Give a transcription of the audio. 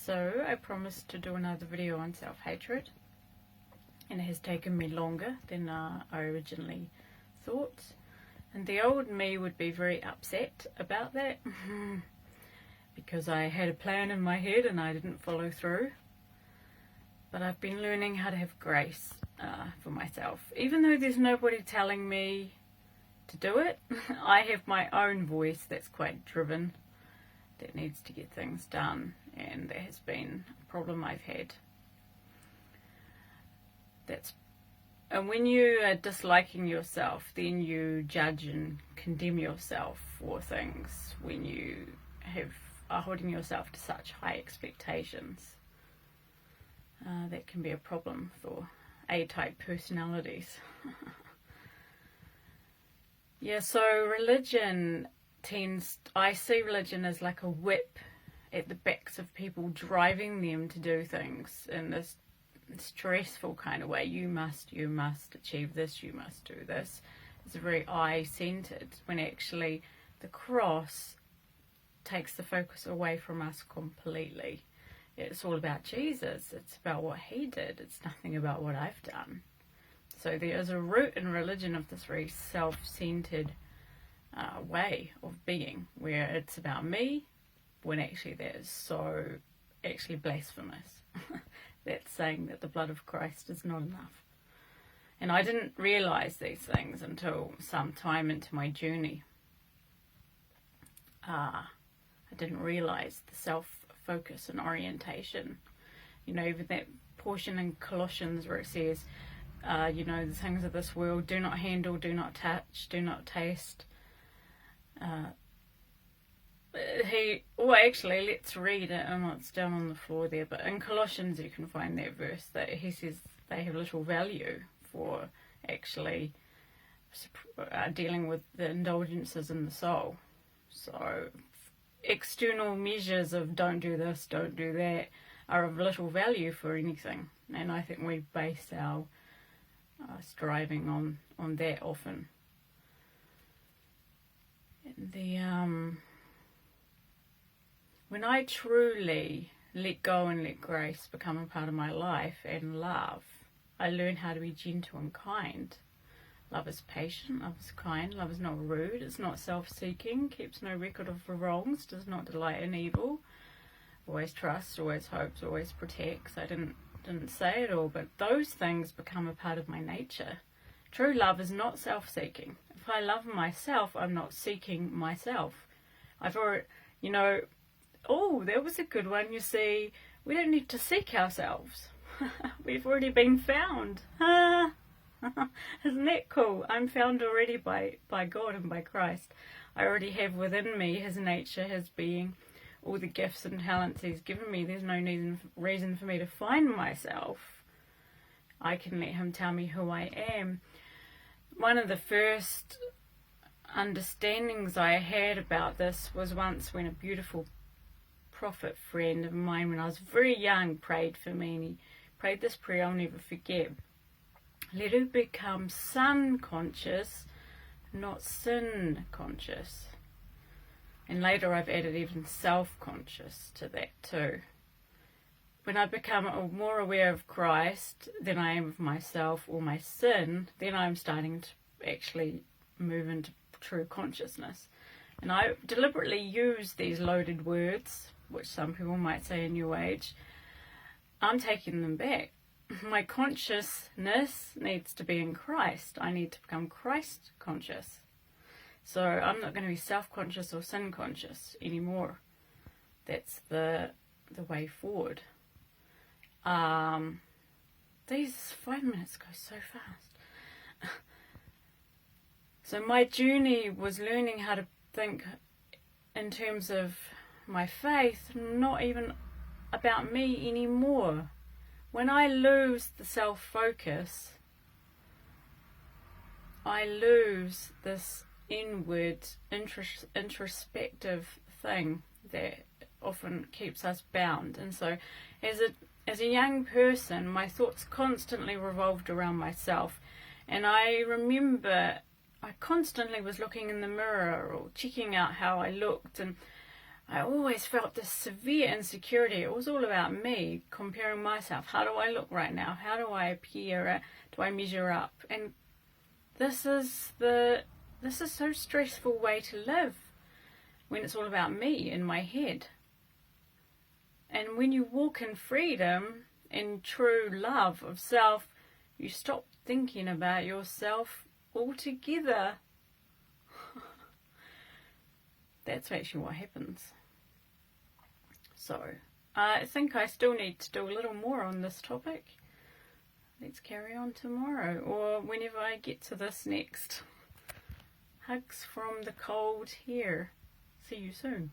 So I promised to do another video on self-hatred, and it has taken me longer than I originally thought. And the old me would be very upset about that because I had a plan in my head and I didn't follow through. But I've been learning how to have grace for myself. Even though there's nobody telling me to do it, I have my own voice that's quite driven, that needs to get things done, and that has been a problem I've had. And when you are disliking yourself, then you judge and condemn yourself for things when you are holding yourself to such high expectations. That can be a problem for A-type personalities. Yeah, so I see religion as like a whip at the backs of people, driving them to do things in this stressful kind of way. You must achieve this, you must do this. It's very I-centered, when actually the cross takes the focus away from us completely. It's all about Jesus. It's about what he did. It's nothing about what I've done. So there is a root in religion of this very self-centered way of being, where it's about me, when actually that is so actually blasphemous. That's saying that the blood of Christ is not enough. And I didn't realise these things until some time into my journey. I didn't realise the self-focus and orientation. You know, even that portion in Colossians where it says, the things of this world, do not handle, do not touch, do not taste. Actually, let's read it. It's down on the floor there, but in Colossians you can find that verse that he says they have little value for actually dealing with the indulgences in the soul. So external measures of don't do this, don't do that are of little value for anything, and I think we base our striving on that often. When I truly let go and let grace become a part of my life and love, I learn how to be gentle and kind. Love is patient, love is kind, love is not rude, it's not self-seeking, keeps no record of wrongs, does not delight in evil, always trusts, always hopes, always protects. I didn't say it all, but those things become a part of my nature. True love is not self-seeking. If I love myself, I'm not seeking myself. I've already, that was a good one. You see, we don't need to seek ourselves. We've already been found. Isn't that cool? I'm found already by God and by Christ. I already have within me his nature, his being, all the gifts and talents he's given me. There's no reason for me to find myself. I can let him tell me who I am. One of the first understandings I had about this was once when a beautiful prophet friend of mine, when I was very young, prayed for me, and he prayed this prayer I'll never forget. Let her become sun conscious, not sin conscious. And later I've added even self-conscious to that too. When I become more aware of Christ than I am of myself or my sin, then I'm starting to actually move into true consciousness. And I deliberately use these loaded words, which some people might say in New Age. I'm taking them back. My consciousness needs to be in Christ. I need to become Christ conscious. So I'm not going to be self-conscious or sin-conscious anymore. That's the way forward. These 5 minutes go so fast. So my journey was learning how to think in terms of my faith, not even about me anymore. When I lose the self-focus, I lose this inward, introspective thing that often keeps us bound. And so as a young person, my thoughts constantly revolved around myself. And I remember I constantly was looking in the mirror or checking out how I looked, and I always felt this severe insecurity. It was all about me, comparing myself. How do I look right now? How do I appear? Do I measure up? And this is so stressful way to live when it's all about me in my head. And when you walk in freedom, in true love of self, you stop thinking about yourself altogether. That's actually what happens. So, I think I still need to do a little more on this topic. Let's carry on tomorrow, or whenever I get to this next. Hugs from the cold here. See you soon.